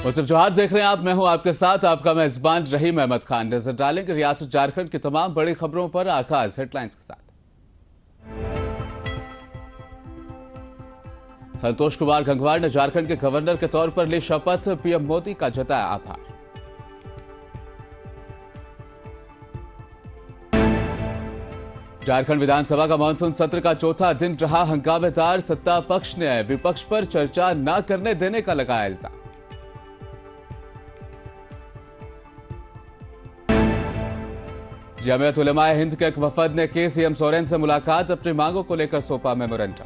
मुझसे जोहार देख रहे हैं आप। मैं हूं आपके साथ आपका मेजबान रहीम अहमद खान। नजर डालेंगे रियासत झारखंड की तमाम बड़ी खबरों पर। आगाज हेडलाइंस के साथ। संतोष कुमार गंगवार ने झारखंड के गवर्नर के तौर पर ली शपथ। पीएम मोदी का जताया आभार। झारखंड विधानसभा का मानसून सत्र का चौथा दिन रहा हंगामेदार। सत्ता पक्ष ने विपक्ष पर चर्चा न करने देने का लगाया इल्जाम। जमीयत उलेमाए हिंद के एक वफद ने की सीएम सोरेन से मुलाकात। अपनी मांगों को लेकर सौंपा मेमोरेंडम।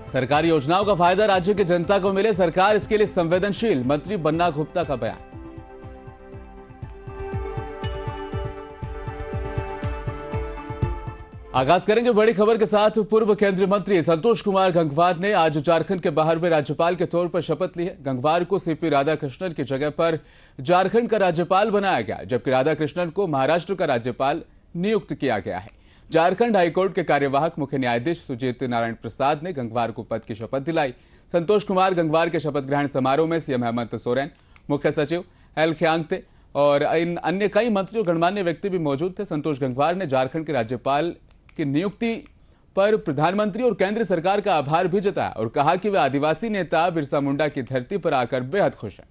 सरकारी योजनाओं का फायदा राज्य की जनता को मिले, सरकार इसके लिए संवेदनशील। मंत्री बन्ना गुप्ता का बयान। आगाज करेंगे बड़ी खबर के साथ। पूर्व केंद्रीय मंत्री संतोष कुमार गंगवार ने आज झारखंड के 12वें राज्यपाल के तौर पर शपथ ली है। गंगवार को सीपी राधाकृष्णन की जगह पर झारखंड का राज्यपाल बनाया गया, जबकि राधाकृष्णन को महाराष्ट्र का राज्यपाल नियुक्त किया गया है। झारखंड हाईकोर्ट के कार्यवाहक मुख्य न्यायाधीश सुजीत नारायण प्रसाद ने गंगवार को पद की शपथ दिलाई। संतोष कुमार गंगवार के शपथ ग्रहण समारोह में सीएम हेमंत सोरेन, मुख्य सचिव एल खियांगते और अन्य कई मंत्री और गणमान्य व्यक्ति भी मौजूद थे। संतोष गंगवार ने झारखंड के राज्यपाल की नियुक्ति पर प्रधानमंत्री और केंद्र सरकार का आभार भी जताया और कहा कि वे आदिवासी नेता बिरसा मुंडा की धरती पर आकर बेहद खुश हैं।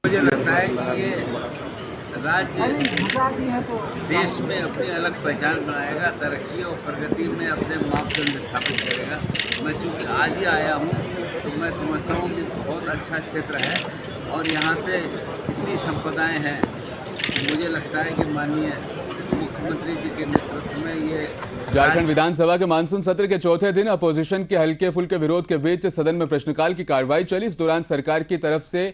मुझे लगता है कि ये राज्य देश में अपनी अलग पहचान बनाएगा, तरक्की और प्रगति में अपने मापदंड स्थापित करेगा। मैं चूँकि आज ही आया हूँ तो मैं समझता हूँ कि बहुत अच्छा क्षेत्र है और यहाँ से इतनी संपदाएं हैं। मुझे लगता है कि माननीय मुख्यमंत्री जी के नेतृत्व में ये झारखंड विधानसभा के मानसून सत्र के चौथे दिन अपोजिशन के हल्के फुल्के विरोध के बीच सदन में प्रश्नकाल की कार्रवाई चली। इस दौरान सरकार की तरफ से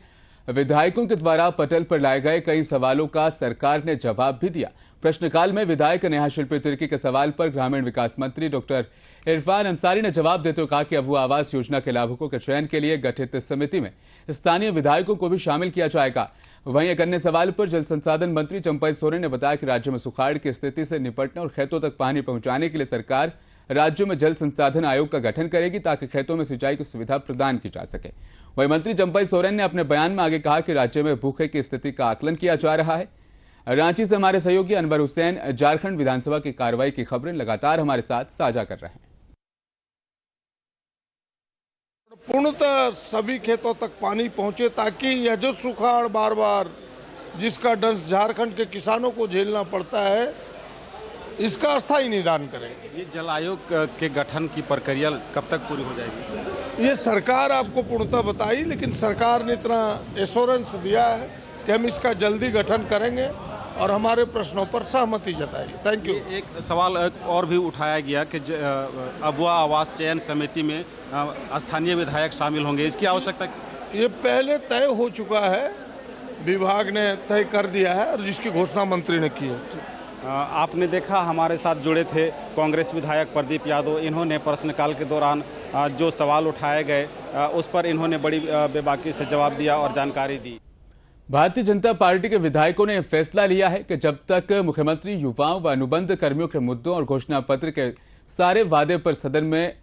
विधायकों के द्वारा पटल पर लाए गए कई सवालों का सरकार ने जवाब भी दिया। प्रश्नकाल में विधायक नेहा शिल्पी तिर्की के सवाल पर ग्रामीण विकास मंत्री डॉक्टर इरफान अंसारी ने जवाब देते हुए कहा कि अब वो आवास योजना के लाभुकों के चयन के लिए गठित समिति में स्थानीय विधायकों को भी शामिल किया जाएगा। वहीं एक अन्य सवाल पर जल संसाधन मंत्री चंपई सोरेन ने बताया कि राज्य में सुखाड़ की स्थिति से निपटने और खेतों तक पानी पहुंचाने के लिए सरकार राज्यों में जल संसाधन आयोग का गठन करेगी ताकि खेतों में सिंचाई की सुविधा प्रदान की जा सके। वहीं मंत्री चंपई सोरेन ने अपने बयान में आगे कहा कि राज्य में भूखे की स्थिति का आकलन किया जा रहा है। रांची से हमारे सहयोगी अनवर हुसैन झारखंड विधानसभा की कार्रवाई की खबरें लगातार हमारे साथ साझा कर रहे हैं। पूर्णतः सभी खेतों तक पानी पहुंचे ताकि यह जो सुखाड़ बार बार जिसका दंश झारखंड के किसानों को झेलना पड़ता है, इसका अस्थायी निदान करें। ये जल आयोग के गठन की प्रक्रिया कब तक पूरी हो जाएगी? ये सरकार आपको पूर्णतः बताई, लेकिन सरकार ने इतना एश्योरेंस दिया है कि हम इसका जल्दी गठन करेंगे और हमारे प्रश्नों पर सहमति जताई। Thank you. एक सवाल और भी उठाया गया कि अबुआ आवास चयन समिति में स्थानीय विधायक शामिल होंगे, इसकी आवश्यकता? ये पहले तय हो चुका है, विभाग ने तय कर दिया है और जिसकी घोषणा मंत्री ने की है। आपने देखा हमारे साथ जुड़े थे कांग्रेस विधायक प्रदीप यादव। इन्होंने प्रश्नकाल के दौरान जो सवाल उठाए गए उस पर इन्होंने बड़ी बेबाकी से जवाब दिया और जानकारी दी। भारतीय जनता पार्टी के विधायकों ने फैसला लिया है कि जब तक मुख्यमंत्री युवाओं व अनुबंध कर्मियों के मुद्दों और घोषणा पत्र के सारे वादे पर सदन में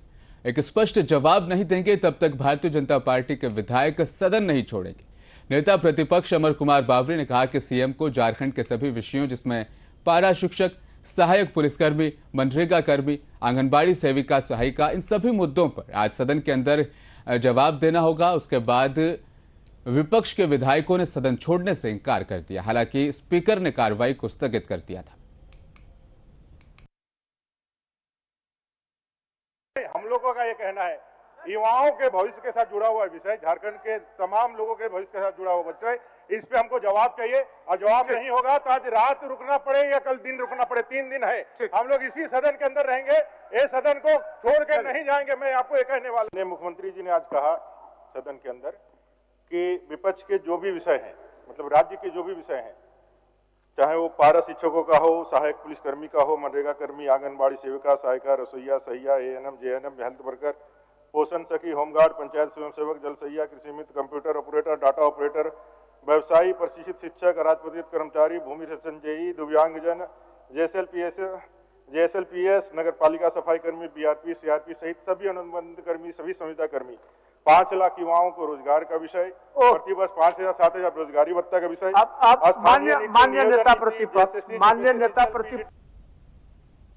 एक स्पष्ट जवाब नहीं देंगे, तब तक भारतीय जनता पार्टी के विधायक सदन नहीं छोड़ेंगे। नेता प्रतिपक्ष अमर कुमार बावरी ने कहा कि सीएम को झारखंड के सभी विषयों, जिसमें पारा शिक्षक, सहायक पुलिसकर्मी, मनरेगा कर्मी, आंगनबाड़ी सेविका, सहायिका, इन सभी मुद्दों पर आज सदन के अंदर जवाब देना होगा। उसके बाद विपक्ष के विधायकों ने सदन छोड़ने से इंकार कर दिया। हालांकि स्पीकर ने कार्रवाई को स्थगित कर दिया था। हम लोगों का ये कहना है, युवाओं के भविष्य के साथ जुड़ा हुआ विषय, झारखंड के तमाम लोगों के भविष्य के साथ जुड़ा हुआ विषय, इस पे हमको जवाब चाहिए और जवाब नहीं होगा तो आज रात रुकना पड़े या कल दिन रुकना पड़े, 3 दिन है, हम लोग इसी सदन के अंदर रहेंगे, ये सदन को छोड़ के नहीं जाएंगे। मैं आपको ये कहने वाला हूं। मुख्यमंत्री जी ने आज कहा सदन के अंदर कि विपक्ष के जो भी विषय हैं, मतलब राज्य के जो भी विषय हैं, चाहे वो पारा शिक्षकों का हो, सहायक पुलिसकर्मी का हो, मनरेगा कर्मी, आंगनबाड़ी सेविका, सहायिका, रसोईया, सहिया, एएनएम, जेएनएम, हेल्थ वर्कर, पोषण सखी, होमगार्ड, पंचायत स्वयंसेवक, जल सहिया, कृषि मित्र, कंप्यूटर ऑपरेटर, डाटा ऑपरेटर, व्यवसायी, प्रशिक्षित शिक्षक, राजपत्रित कर्मचारी, भूमि रक्षण जेई, दिव्यांगजन, जेएसएलपीएस, नगर पालिका सफाई कर्मी, बीआरपी, सीआरपी सहित सभी अनुबंध कर्मी, सभी संविदा कर्मी, 5 लाख युवाओं को रोजगार का विषय, प्रतिवर्ष 5,000 7,000 रोजगारी भत्ता का विषय। माननीय नेता प्रति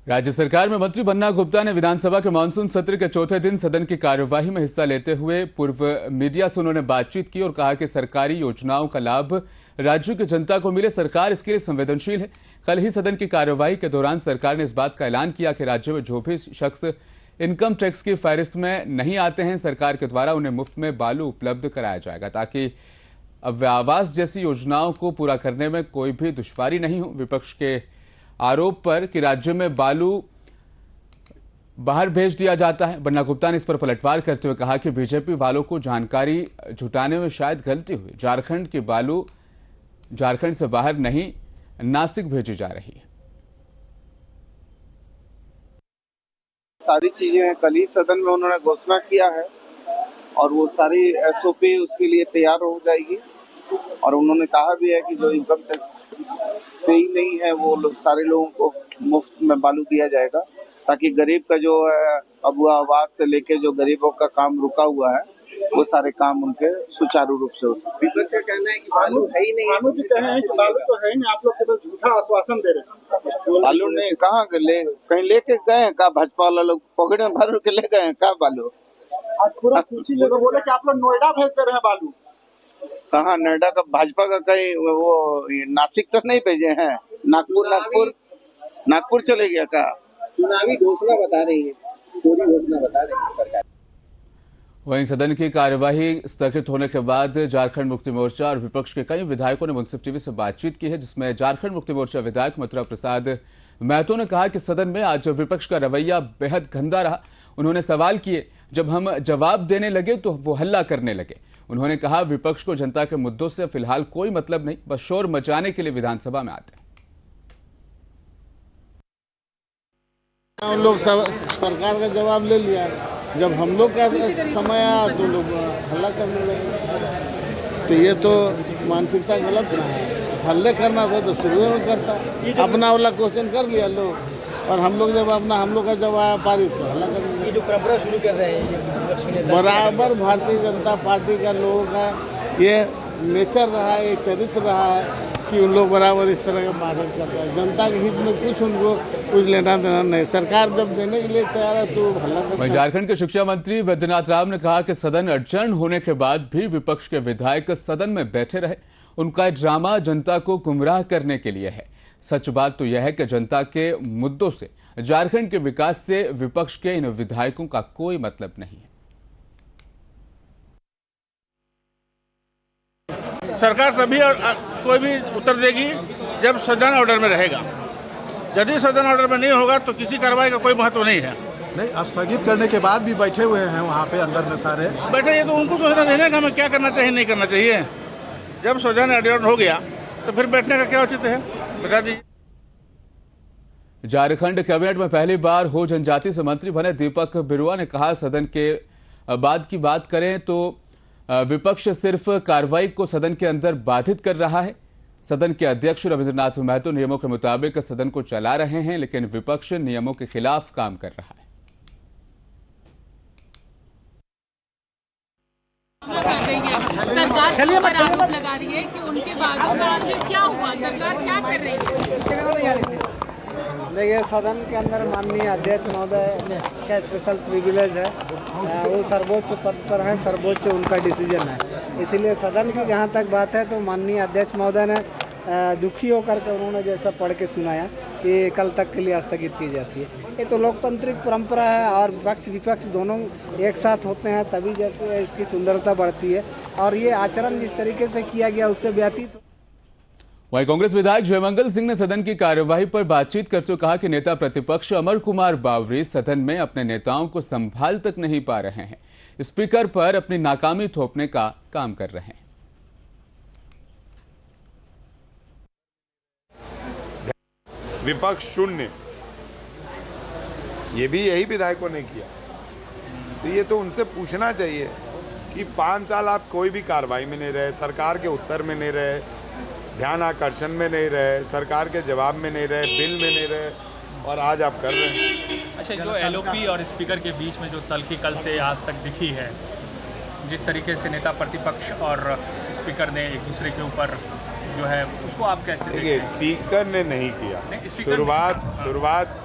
राज्य सरकार में मंत्री बन्ना गुप्ता ने विधानसभा के मानसून सत्र के चौथे दिन सदन की कार्यवाही में हिस्सा लेते हुए पूर्व मीडिया से उन्होंने बातचीत की और कहा कि सरकारी योजनाओं का लाभ राज्य की जनता को मिले, सरकार इसके लिए संवेदनशील है। कल ही सदन की कार्यवाही के दौरान सरकार ने इस बात का ऐलान किया कि राज्य में जो भी शख्स इनकम टैक्स की फहरिस्त में नहीं आते हैं, सरकार के द्वारा उन्हें मुफ्त में बालू उपलब्ध कराया जाएगा ताकि अब आवास जैसी योजनाओं को पूरा करने में कोई भी दुश्वारी नहीं हो। विपक्ष के आरोप पर कि राज्य में बालू बाहर भेज दिया जाता है, बन्ना गुप्ता ने इस पर पलटवार करते हुए कहा कि बीजेपी वालों को जानकारी जुटाने में शायद गलती हुई। झारखंड की बालू झारखंड से बाहर नहीं, नासिक भेजी जा रही है। सारी चीजें कल ही सदन में उन्होंने घोषणा किया है और वो सारी एसओपी उसके लिए तैयार हो जाएगी। और उन्होंने कहा भी है कि जो इनकम टैक्स पे ही नहीं है वो लोग सारे लोगों को मुफ्त में बालू दिया जाएगा ताकि गरीब का जो है अब आवास से लेके जो गरीबों का काम रुका हुआ है वो सारे काम उनके सुचारू रूप से हो सके। विपक्ष का कहना है कि बालू है ही नहीं। बालू जी कह रहे हैं कि बालू तो है ही नहीं, आप लोग केवल झूठा आश्वासन दे रहे हैं। बालू नहीं कहाँ कहीं लेके गए हैं का? भाजपा वाला लोग पॉकेट में भर के ले गए हैं का बालू? आज पूरा सूची लेकर बोले कि आप लोग नोएडा भेज दे रहे हैं बालू। कहाँ नोएडा का? भाजपा का कहीं वो नासिक तो नहीं भेजे हैं? नागपुर चले गया का? चुनावी घोषणा बता रही है, पूरी घोषणा बता रही है सरकार। वहीं सदन की कार्यवाही स्थगित होने के बाद झारखंड मुक्ति मोर्चा और विपक्ष के कई विधायकों ने मुंसिफ टीवी से बातचीत की है, जिसमें झारखंड मुक्ति मोर्चा विधायक मथुरा प्रसाद महतो ने कहा कि सदन में आज विपक्ष का रवैया बेहद गंदा रहा। उन्होंने सवाल किए, जब हम जवाब देने लगे तो वो हल्ला करने लगे। उन्होंने कहा विपक्ष को जनता के मुद्दों से फिलहाल कोई मतलब नहीं, बस शोर मचाने के लिए विधानसभा में आते हैं। हम लोग सरकार का जवाब ले लिया, जब हम लोग का समय आया तो लोग हल्ला करने लगे। तो ये तो मानसिकता गलत ना है। हल्ले करना था तो शुरू में करता, अपना वाला क्वेश्चन कर लिया लोग और हम लोग जब हम लोग का जब आया पारित तो हल्ला करने लगे। ये जो परंपरा शुरू कर रहे हैं बराबर भारतीय जनता पार्टी का लोगों का ये नेचर रहा है, ये चरित्र रहा है कि उन लोग बराबर इस तरह का मारक कर रहे हैं। जनता के हित में कुछ उनको कुछ लेना देना नहीं। सरकार जब देने के लिए तैयार है तो हल्ला करता है। झारखंड के शिक्षा मंत्री बैद्यनाथ राव ने कहा कि सदन अड़चन होने के बाद भी विपक्ष के विधायक सदन में बैठे रहे। उनका ड्रामा जनता को गुमराह करने के लिए है। सच बात तो यह है कि जनता के मुद्दों से, झारखंड के विकास से विपक्ष के इन विधायकों का कोई मतलब नहीं है। सरकार तभी कोई भी उत्तर देगी जब सदन ऑर्डर में रहेगा। यदि सदन ऑर्डर में नहीं होगा तो किसी कार्रवाई का कोई महत्व नहीं है। नहीं, स्थगित करने के बाद भी बैठे हुए हैं वहाँ पे अंदर में सारे बैठे। ये तो उनको सोचना चाहिए कि हमें क्या करना चाहिए, नहीं करना चाहिए। जब सदन ऑर्डर हो गया तो फिर बैठने का क्या उचित है, बता दीजिए। झारखंड कैबिनेट में पहली बार हो जनजाति से मंत्री बने दीपक बिरुआ ने कहा, सदन के बाद की बात करें तो विपक्ष सिर्फ कार्रवाई को सदन के अंदर बाधित कर रहा है। सदन के अध्यक्ष रविंद्रनाथ महतो नियमों के मुताबिक सदन को चला रहे हैं, लेकिन विपक्ष नियमों के खिलाफ काम कर रहा है। सरकार पर आरोप लगा रही है कि उनके वादों का आखिर क्या हुआ, सरकार क्या कर रही है? देखिए, सदन के अंदर माननीय अध्यक्ष महोदय का स्पेशल प्रिविलेज है। वो सर्वोच्च पद पर है, सर्वोच्च उनका डिसीजन है। इसीलिए सदन की जहाँ तक बात है तो माननीय अध्यक्ष महोदय ने दुखी होकर के उन्होंने जैसा पढ़ के सुनाया कि कल तक के लिए स्थगित की जाती है। ये तो लोकतांत्रिक परंपरा है और पक्ष विपक्ष दोनों एक साथ होते हैं तभी जब इसकी सुंदरता बढ़ती है। और ये आचरण जिस तरीके से किया गया उससे व्यतीत। वहीं कांग्रेस विधायक जयमंगल सिंह ने सदन की कार्यवाही पर बातचीत करते हुए कहा कि नेता प्रतिपक्ष अमर कुमार बावरी सदन में अपने नेताओं को संभाल तक नहीं पा रहे हैं, स्पीकर पर अपनी नाकामी थोपने का काम कर रहे हैं। विपक्ष शून्य, ये भी यही विधायकों ने किया। तो ये तो उनसे पूछना चाहिए कि 5 साल आप कोई भी कार्रवाई में नहीं रहे, सरकार के उत्तर में नहीं रहे, ध्यान आकर्षण में नहीं रहे, सरकार के जवाब में नहीं रहे, बिल में नहीं रहे, और आज आप कर रहे हैं। अच्छा, जो एलओपी और स्पीकर के बीच में जो तल्खी कल से आज तक दिखी है, जिस तरीके से नेता प्रतिपक्ष और स्पीकर ने एक दूसरे के ऊपर जो है, उसको आप कैसे देखिए? स्पीकर ने नहीं किया, शुरुआत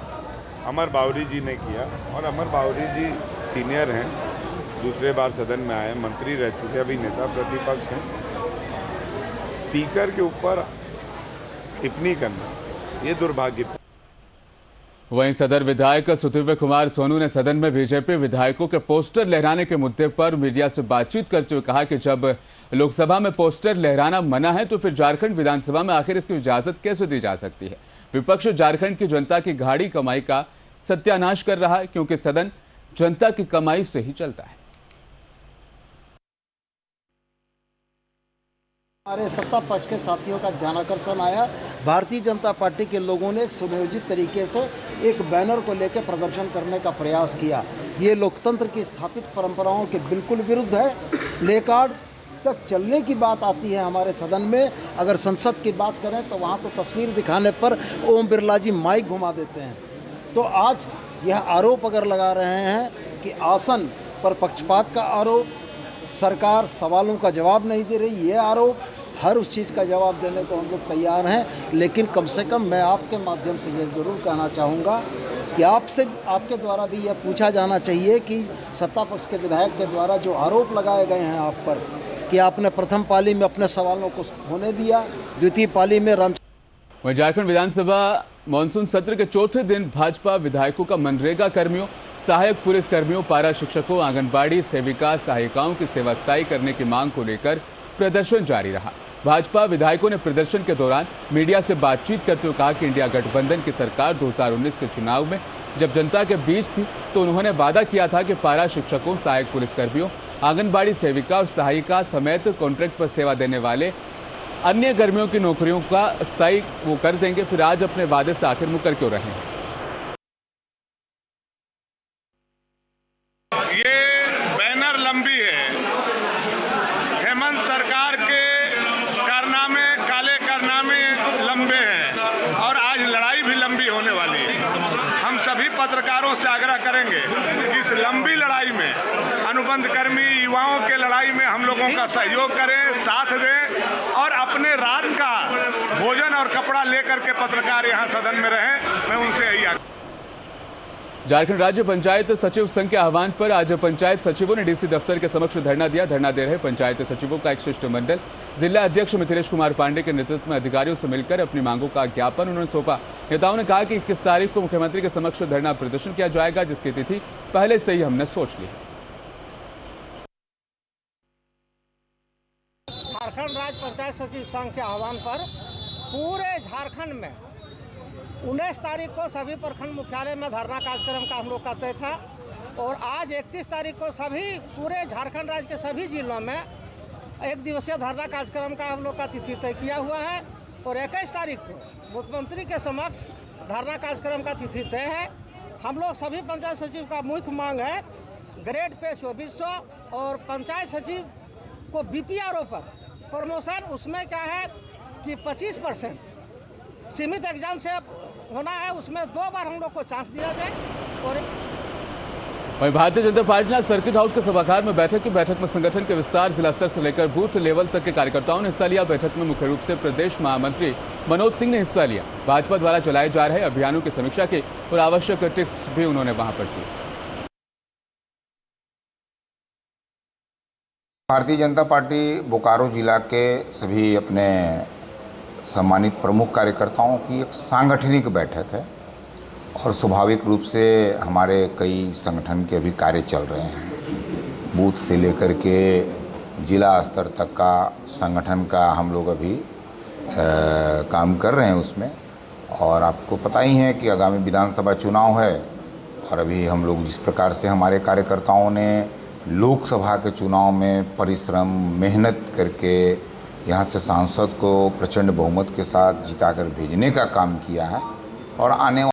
अमर बावरी जी ने किया, और अमर बावरी जी सीनियर हैं, दूसरे बार सदन में आए, मंत्री रह चुके, अभी नेता प्रतिपक्ष हैं। स्पीकर के ऊपर टिप्पणी करना ये दुर्भाग्य। वहीं सदर विधायक सुदिव्य कुमार सोनू ने सदन में बीजेपी विधायकों के पोस्टर लहराने के मुद्दे पर मीडिया से बातचीत करते हुए कहा कि जब लोकसभा में पोस्टर लहराना मना है तो फिर झारखंड विधानसभा में आखिर इसकी इजाजत कैसे दी जा सकती है। विपक्ष झारखंड की जनता की गाढ़ी कमाई का सत्यानाश कर रहा है, क्योंकि सदन जनता की कमाई से ही चलता है। हमारे सत्ता पक्ष के साथियों का ध्यानाकर्षण आया, भारतीय जनता पार्टी के लोगों ने एक सुनियोजित तरीके से एक बैनर को लेकर प्रदर्शन करने का प्रयास किया। ये लोकतंत्र की स्थापित परंपराओं के बिल्कुल विरुद्ध है। प्ले कार्ड तक चलने की बात आती है हमारे सदन में। अगर संसद की बात करें तो वहाँ तो तस्वीर दिखाने पर ओम बिरला जी माइक घुमा देते हैं। तो आज यह आरोप अगर लगा रहे हैं कि आसन पर पक्षपात का आरोप, सरकार सवालों का जवाब नहीं दे रही, ये आरोप, हर उस चीज़ का जवाब देने को हम लोग तैयार हैं। लेकिन कम से कम मैं आपके माध्यम से ये ज़रूर कहना चाहूँगा कि आपके द्वारा भी यह पूछा जाना चाहिए कि सत्ता पक्ष के विधायक के द्वारा जो आरोप लगाए गए हैं आप पर, कि आपने प्रथम पाली में अपने सवालों को होने दिया, द्वितीय पाली में वहीं झारखंड विधानसभा मानसून सत्र के चौथे दिन भाजपा विधायकों का मनरेगा कर्मियों, सहायक पुलिस कर्मियों, पारा शिक्षकों, आंगनबाड़ी सेविका, सहायिकाओं की सेवा स्थायी करने की मांग को लेकर प्रदर्शन जारी रहा। भाजपा विधायकों ने प्रदर्शन के दौरान मीडिया से बातचीत करते हुए कहा कि इंडिया गठबंधन की सरकार 2019 के चुनाव में जब जनता के बीच थी तो उन्होंने वादा किया था कि पारा शिक्षकों, सहायक पुलिसकर्मियों, आंगनबाड़ी सेविका और सहायिका समेत कॉन्ट्रैक्ट पर सेवा देने वाले अन्य कर्मियों की नौकरियों का स्थायी वो कर देंगे। फिर आज अपने वादे से आखिर मुकर क्यों रहे हैं? ये बैनर लंबी है। हेमंत सरकार के कारनामे, काले कारनामे लंबे हैं और आज लड़ाई भी लंबी होने वाली है। हम सभी पत्रकारों से आग्रह करेंगे कि इस लंबी लड़ाई में अनुबंध कर्मी, युवाओं के लड़ाई में हम लोगों का सहयोग करें, साथ दें और अपने रात का भोजन और कपड़ा लेकर के पत्रकार यहाँ सदन में रहें। मैं उनसे यही आग्रह। झारखंड राज्य पंचायत सचिव संघ के आह्वान पर आज पंचायत सचिवों ने डीसी दफ्तर के समक्ष धरना दिया। धरना दे रहे पंचायत सचिवों का एक शिष्टमंडल जिला अध्यक्ष मिथिलेश कुमार पांडे के नेतृत्व में अधिकारियों से मिलकर अपनी मांगों का ज्ञापन उन्होंने सौंपा। नेताओं ने कहा कि 21 तारीख को मुख्यमंत्री के समक्ष धरना प्रदर्शन किया जाएगा, जिसकी तिथि पहले से ही हमने सोच ली है। झारखंड राज्य पंचायत सचिव संघ के आह्वान पर पूरे झारखंड में 19 तारीख को सभी प्रखंड मुख्यालय में धरना कार्यक्रम का हम लोग का तय था और आज 31 तारीख को सभी पूरे झारखंड राज्य के सभी जिलों में एक दिवसीय धरना कार्यक्रम का हम लोग का तिथि तय किया हुआ है और 21 तारीख को मुख्यमंत्री के समक्ष धरना कार्यक्रम का तिथि तय है। हम लोग सभी पंचायत सचिव का मुख्य मांग है ग्रेड पे 2400 और पंचायत सचिव को बीपीआरओ पर प्रमोशन, उसमें क्या है कि 25% सीमित एग्जाम से होना है, उसमें 2 बार हम लोग को चांस दिया जाए। और वहीं भारतीय जनता पार्टी ने सर्किट हाउस के सभागार में बैठक में संगठन के विस्तार, जिला स्तर से लेकर बूथ लेवल तक के कार्यकर्ताओं ने हिस्सा लिया। बैठक में मुख्य रूप से प्रदेश महामंत्री मनोज सिंह ने हिस्सा लिया। भाजपा द्वारा चलाए जा रहे अभियानों की समीक्षा की और आवश्यक टिप्स भी उन्होंने वहां पर दी। भारतीय जनता पार्टी बोकारो जिला के सभी अपने सम्मानित प्रमुख कार्यकर्ताओं की एक सांगठनिक बैठक है और स्वाभाविक रूप से हमारे कई संगठन के अभी कार्य चल रहे हैं। बूथ से लेकर के जिला स्तर तक का संगठन का हम लोग अभी काम कर रहे हैं उसमें। और आपको पता ही है कि आगामी विधानसभा चुनाव है और अभी हम लोग जिस प्रकार से हमारे कार्यकर्ताओं ने लोकसभा के चुनाव में परिश्रम, मेहनत करके यहाँ से सांसद को प्रचंड बहुमत के साथ जिताकर भेजने का काम किया है और आने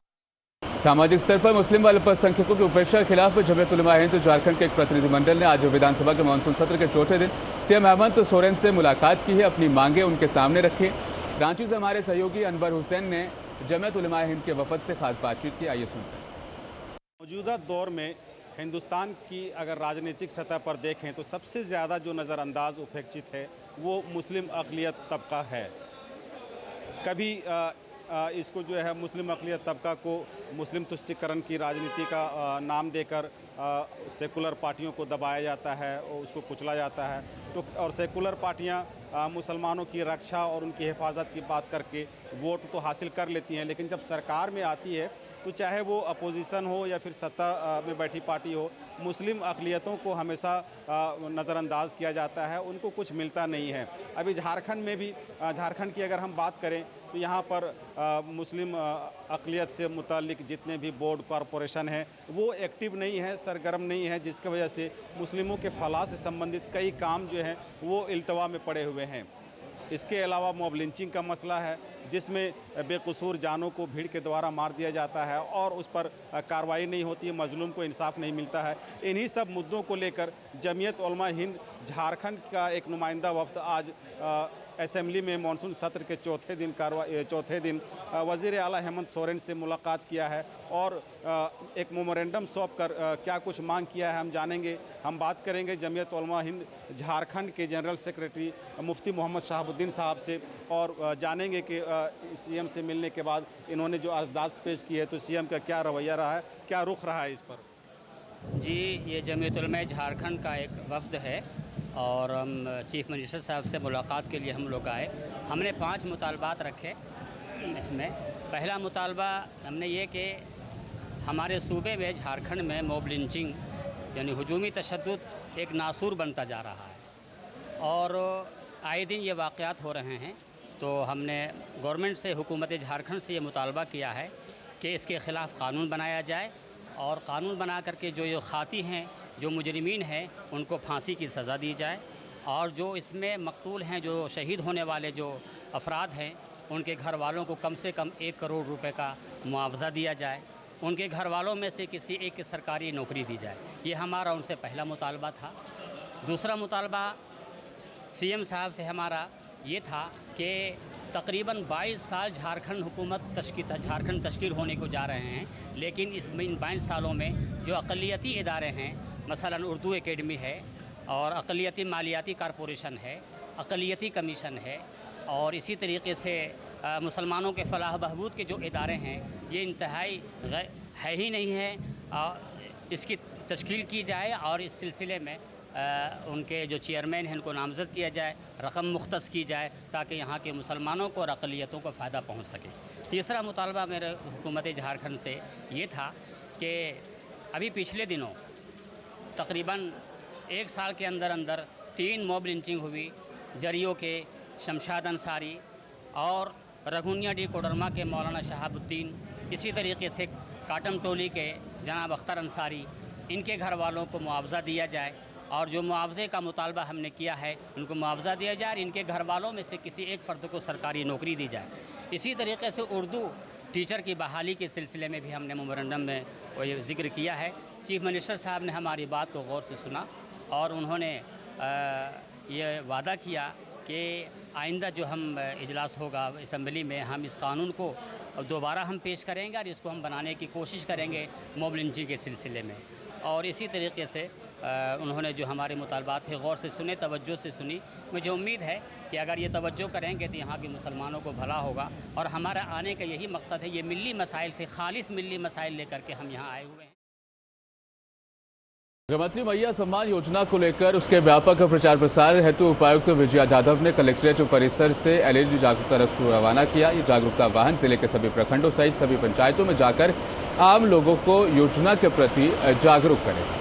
सामाजिक स्तर पर मुस्लिम व अल्पसंख्यकों की उपेक्षा के खिलाफ जमीयत उलमा हिंद झारखंड के एक प्रतिनिधिमंडल ने आज विधानसभा के मानसून सत्र के चौथे दिन सीएम हेमंत सोरेन से मुलाकात की है। अपनी मांगे उनके सामने रखी। रांची से हमारे सहयोगी अनवर हुसैन ने जमीयत उलमा हिंद के वफद से खास बातचीत की। आइए सुनते हैं। मौजूदा दौर में हिंदुस्तान की अगर राजनीतिक सतह पर देखें तो सबसे ज़्यादा जो नज़रअंदाज उपेक्षित है वो मुस्लिम अक़लियत तबका है। कभी इसको जो है मुस्लिम अक़लियत तबका को मुस्लिम तुष्टिकरण की राजनीति का नाम देकर सेकुलर पार्टियों को दबाया जाता है और उसको कुचला जाता है। तो और सेकुलर पार्टियां मुसलमानों की रक्षा और उनकी हिफाजत की बात करके वोट तो हासिल कर लेती हैं, लेकिन जब सरकार में आती है तो चाहे वो अपोजिशन हो या फिर सत्ता में बैठी पार्टी हो, मुस्लिम अक़लियतों को हमेशा नज़रअंदाज किया जाता है, उनको कुछ मिलता नहीं है। अभी झारखंड में भी, झारखंड की अगर हम बात करें तो यहाँ पर मुस्लिम अक़लियत से मुताल्लिक़ जितने भी बोर्ड कॉरपोरेशन हैं वो एक्टिव नहीं है, सरगर्म नहीं है, जिसकी वजह से मुस्लिमों के फलाह से संबंधित कई काम जो हैं वो इल्तवा में पड़े हुए हैं। इसके अलावा मॉब लिंचिंग का मसला है जिसमें बेकसूर जानों को भीड़ के द्वारा मार दिया जाता है और उस पर कार्रवाई नहीं होती है, मजलूम को इंसाफ नहीं मिलता है। इन्हीं सब मुद्दों को लेकर जमीयत उलमा हिंद झारखंड का एक नुमाइंदा वफ्द आज असेंबली में मानसून सत्र के चौथे दिन वज़ीर आला हेमंत सोरेन से मुलाकात किया है और एक मेमोरेंडम सौंप कर क्या कुछ मांग किया है हम जानेंगे। हम बात करेंगे जमीयत उलमा हिंद झारखंड के जनरल सेक्रेटरी मुफ्ती मोहम्मद शहाबुद्दीन साहब से और जानेंगे कि सीएम से मिलने के बाद इन्होंने जो अर्ज़दाद पेश की है तो सीएम का क्या रवैया रहा है, क्या रुख रहा है इस पर। जी, ये जमीयत उलमा झारखंड का एक वफ्द है और हम चीफ मिनिस्टर साहब से मुलाकात के लिए हम लोग आए। हमने 5 मुतालबात रखे। इसमें पहला मुतालबा हमने ये कि हमारे सूबे में झारखंड में मॉब लिंचिंग यानी हुजूमी तशद्दुद एक नासूर बनता जा रहा है और आए दिन ये वाक़यात हो रहे हैं। तो हमने गवर्नमेंट से, हुकूमत झारखंड से ये मुतालबा किया है कि इसके ख़िलाफ़ कानून बनाया जाए और कानून बना करके जो ये खाती हैं, जो मुजरिमीन हैं, उनको फांसी की सज़ा दी जाए और जो इसमें मकतूल हैं, जो शहीद होने वाले जो अफराद हैं, उनके घर वालों को कम से कम 1 करोड़ रुपए का मुआवजा दिया जाए। उनके घर वालों में से किसी एक की सरकारी नौकरी दी जाए। ये हमारा उनसे पहला मुतालबा था। दूसरा मुतालबा सीएम साहब से हमारा ये था कि तकरीबन 22 साल झारखंड तश्कील होने को जा रहे हैं, लेकिन इन 22 सालों में जो अक़लियती इदारे हैं, मसलन उर्दू एकेडमी है और अक़लियती मालियाती कॉरपोरेशन है, अक़लियती कमीशन है और इसी तरीके से मुसलमानों के फलाह बहबूद के जो इदारे हैं, ये इंतहाई है ही नहीं है। इसकी तश्कील की जाए और इस सिलसिले में उनके जो चेयरमैन हैं उनको नामज़द किया जाए, रकम मुख्तस की जाए ताकि यहाँ के मुसलमानों को और अक़लियतों को फ़ायदा पहुँच सके। तीसरा मुतालबा मेरे हुकूमत झारखंड से ये था कि अभी पिछले दिनों तकरीबन 1 साल के अंदर 3 मॉब लिंचिंग हुई। जरियो के शमशाद अंसारी और रघुनिया डी कोडरमा के मौलाना शहाबुद्दीन, इसी तरीके से काटम टोली के जनाब अख्तर अंसारी, इनके घर वालों को मुआवजा दिया जाए और जो मुआवजे का मुतालबा हमने किया है उनको मुआवजा दिया जाए और इनके घर वालों में से किसी एक फ़र्द को सरकारी नौकरी दी जाए। इसी तरीके से उर्दू टीचर की बहाली के सिलसिले में भी हमने मेमोरेंडम में वो ये ज़िक्र किया है। चीफ मिनिस्टर साहब ने हमारी बात को गौर से सुना और उन्होंने ये वादा किया कि आइंदा जो हम इजलास होगा असम्बली में, हम इस कानून को दोबारा हम पेश करेंगे और इसको हम बनाने की कोशिश करेंगे मॉब लिंचिंग के सिलसिले में। और इसी तरीके से उन्होंने जो हमारे मुतालबात थे गौर से सुने, तवज्जो से सुनी। मुझे उम्मीद है कि अगर ये तवज्जो करेंगे तो यहाँ के मुसलमानों को भला होगा और हमारा आने का यही मकसद है। ये मिली मसाइल थे, खालिस मिली मसाइल लेकर के हम यहाँ आए हुए हैं। मुख्यमंत्री मैया सम्मान योजना को लेकर उसके व्यापक प्रचार प्रसार हेतु उपायुक्त विजया जाधव ने कलेक्ट्रेट परिसर से LED जागरूकता रथ को रवाना किया। ये जागरूकता वाहन जिले के सभी प्रखंडों सहित सभी पंचायतों में जाकर आम लोगों को योजना के प्रति जागरूक करेगा।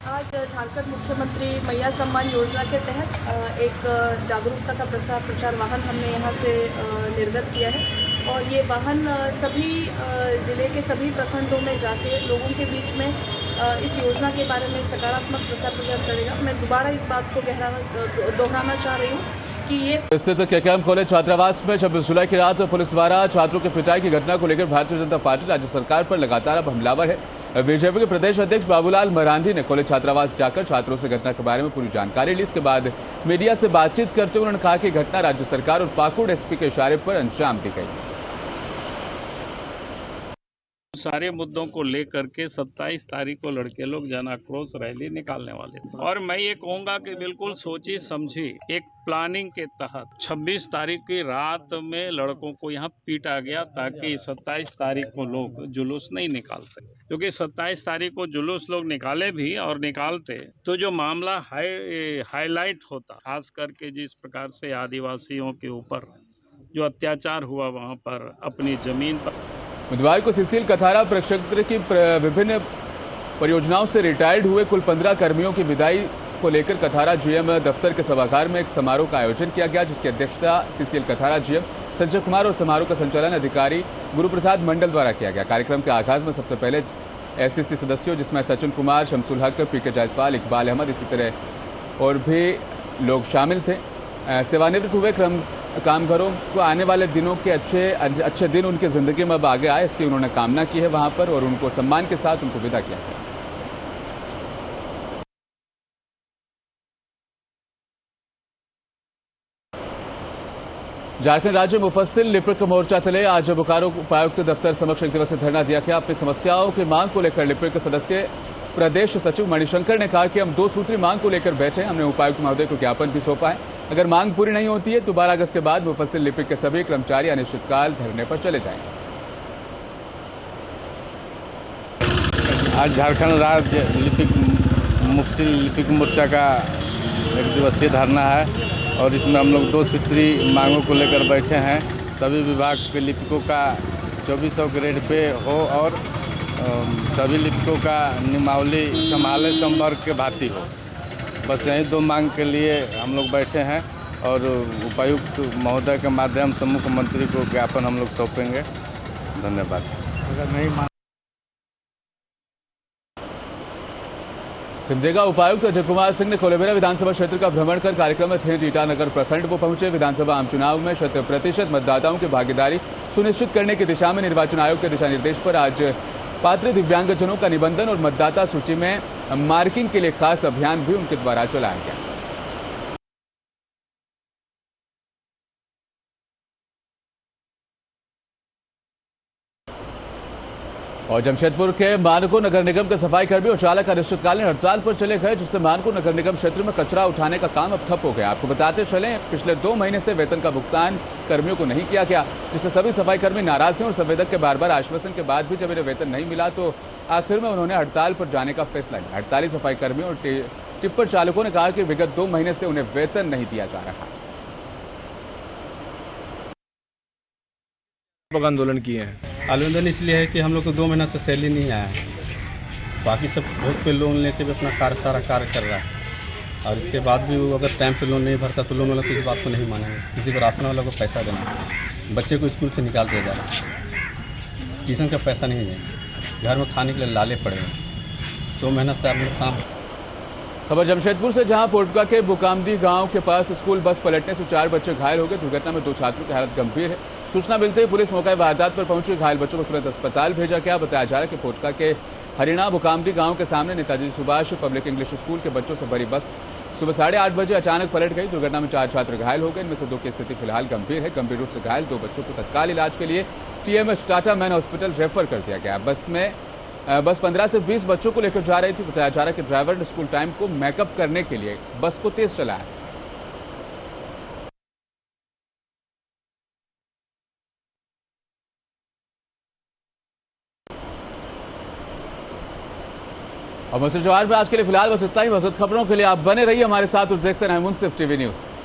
आज झारखंड मुख्यमंत्री मैया सम्मान योजना के तहत एक जागरूकता का प्रचार वाहन हमने यहाँ से निर्गत किया है और ये वाहन सभी ज़िले के सभी प्रखंडों में जाके लोगों के बीच में इस योजना के बारे में सकारात्मक प्रचार करेगा। मैं दोबारा इस बात को दोहराना चाह रही हूँ कि ये स्थित केकेएम कॉलेज छात्रावास में 26 जुलाई की रात पुलिस द्वारा छात्रों की पिटाई की घटना को लेकर भारतीय जनता पार्टी राज्य सरकार पर लगातार अब हमलावर है। बीजेपी के प्रदेश अध्यक्ष बाबूलाल मरांडी ने कॉलेज छात्रावास जाकर छात्रों से घटना के बारे में पूरी जानकारी ली। इसके बाद मीडिया से बातचीत करते हुए उन्होंने कहा कि घटना राज्य सरकार और पाकुड़ एसपी के इशारे पर अंजाम दी गई। सारे मुद्दों को लेकर के 27 तारीख को लड़के लोग जन आक्रोश रैली निकालने वाले थे और मैं ये कहूँगा कि बिल्कुल सोची समझी एक प्लानिंग के तहत 26 तारीख की रात में लड़कों को यहाँ पीटा गया ताकि 27 तारीख को लोग जुलूस नहीं निकाल सके, क्योंकि 27 तारीख को जुलूस लोग निकाले भी और निकालते तो जो मामला हाईलाइट होता, खास करके जिस प्रकार से आदिवासियों के ऊपर जो अत्याचार हुआ वहाँ पर अपनी जमीन पर। बुधवार को सीसीएल कथारा प्रक्षेत्र की विभिन्न परियोजनाओं से रिटायर्ड हुए कुल 15 कर्मियों की विदाई को लेकर कथारा जीएम दफ्तर के सभागार में एक समारोह का आयोजन किया गया, जिसकी अध्यक्षता सीसीएल कथारा जीएम संजय कुमार और समारोह का संचालन अधिकारी गुरुप्रसाद मंडल द्वारा किया गया। कार्यक्रम के आगाज में सबसे पहले एसएससी सदस्यों, जिसमें सचिन कुमार, शमसुल हक, पीके जायसवाल, इकबाल अहमद, इसी तरह और भी लोग शामिल थे। सेवानिवृत्त हुए कामगारों को आने वाले दिनों के अच्छे दिन उनकी ज़िंदगी में अब आगे आए, इसकी उन्होंने कामना की है वहां पर और उनको सम्मान के साथ उनको विदा किया गया। झारखंड राज्य मुफस्सिल लिपिक मोर्चा तले आज बोकारो उपायुक्त दफ्तर समक्ष एक दिवसीय धरना दिया गया। अपनी समस्याओं की मांग को लेकर लिपिक सदस्य प्रदेश सचिव मणिशंकर ने कहा कि हम 2 सूत्री मांग को लेकर बैठे, हमने उपायुक्त महोदय को ज्ञापन भी सौंपा है। अगर मांग पूरी नहीं होती है तो 12 अगस्त के बाद मुफस्सिल लिपिक के सभी कर्मचारी अनिश्चितकाल धरने पर चले जाएंगे। आज झारखंड राज्य मुफस्सिल लिपिक मोर्चा का एक दिवसीय धरना है और इसमें हम लोग 2 सूत्री मांगों को लेकर बैठे हैं। सभी विभाग के लिपिकों का 2400 ग्रेड पे हो और सभी लिपिकों का नियमावली संभाले संवर्ग के भांति हो। बस यही 2 मांग के लिए हम लोग बैठे हैं और उपायुक्त महोदय के माध्यम से मुख्यमंत्री को ज्ञापन हम लोग सौंपेंगे। धन्यवाद। सिमडेगा उपायुक्त अजय कुमार सिंह ने कोलेबिरा विधानसभा क्षेत्र का भ्रमण कर कार्यक्रम में थे। ईटानगर प्रखंड को पहुंचे। विधानसभा आम चुनाव में 100% मतदाताओं की भागीदारी सुनिश्चित करने की दिशा में निर्वाचन आयोग के दिशा निर्देश पर आज पात्र दिव्यांगजनों का निबंधन और मतदाता सूची में मार्किंग के लिए खास अभियान भी उनके द्वारा चलाया गया। और जमशेदपुर के मानको नगर निगम के सफाई कर्मी और चालक अनिश्चितकालीन हड़ताल पर चले गए, जिससे मानको नगर निगम क्षेत्र में कचरा उठाने का काम अब ठप हो गया। आपको बताते चलें, पिछले 2 महीने से वेतन का भुगतान कर्मियों को नहीं किया गया, जिससे सभी सफाई कर्मी नाराज हैं और संवेदक के बार बार आश्वासन के बाद भी जब इन्हें वेतन नहीं मिला तो आखिर में उन्होंने हड़ताल पर जाने का फैसला लिया। हड़ताली सफाई कर्मियों और टिप्पर चालकों ने कहा कि विगत 2 महीने से उन्हें वेतन नहीं दिया जा रहा। आंदोलन किए हैं। आंदोलन इसलिए है कि हम लोग को 2 महीना से सैलरी नहीं आया है। बाकी सब बहुत पे लोन लेके भी अपना सारा कार्य कर रहा है और इसके बाद भी वो अगर टाइम से लोन नहीं भरता तो लोन वाला किसी बात को नहीं मानेंगे। किसी को राशन वाला को पैसा देना, बच्चे को स्कूल से निकाल दिया जा रहा है, ट्यूशन का पैसा नहीं है, घर में खाने के लिए लाले पड़े हैं। 2 महीना से आप लोग काम। खबर जमशेदपुर से, जहां पोटका के बुकामडी गांव के पास स्कूल बस पलटने से 4 बच्चे घायल हो गए। दुर्घटना में 2 छात्रों की हालत गंभीर है। सूचना मिलते ही पुलिस मौके वारदात पर पहुंची। घायल बच्चों को तुरंत अस्पताल भेजा गया। बताया जा रहा है कि पोटका के हरियाणा बुकामडी गांव के सामने Netaji Subhash public English school के बच्चों से भरी बस सुबह 8:30 बजे अचानक पलट गई। दुर्घटना में 4 छात्र घायल हो गए। इनमें से 2 की स्थिति फिलहाल गंभीर है। गंभीर रूप से घायल 2 बच्चों को तत्काल इलाज के लिए TMH Tata man hospital refer कर दिया गया। बस 15 से 20 बच्चों को लेकर जा रही थी। बताया जा रहा है कि ड्राइवर ने स्कूल टाइम को मैकअप करने के लिए बस को तेज चलाया था। और मुंसिफ जवाहर में आज के लिए फिलहाल बस इतना ही। मज़ीद खबरों के लिए आप बने रहिए हमारे साथ और देखते रहें मुंसिफ TV न्यूज़।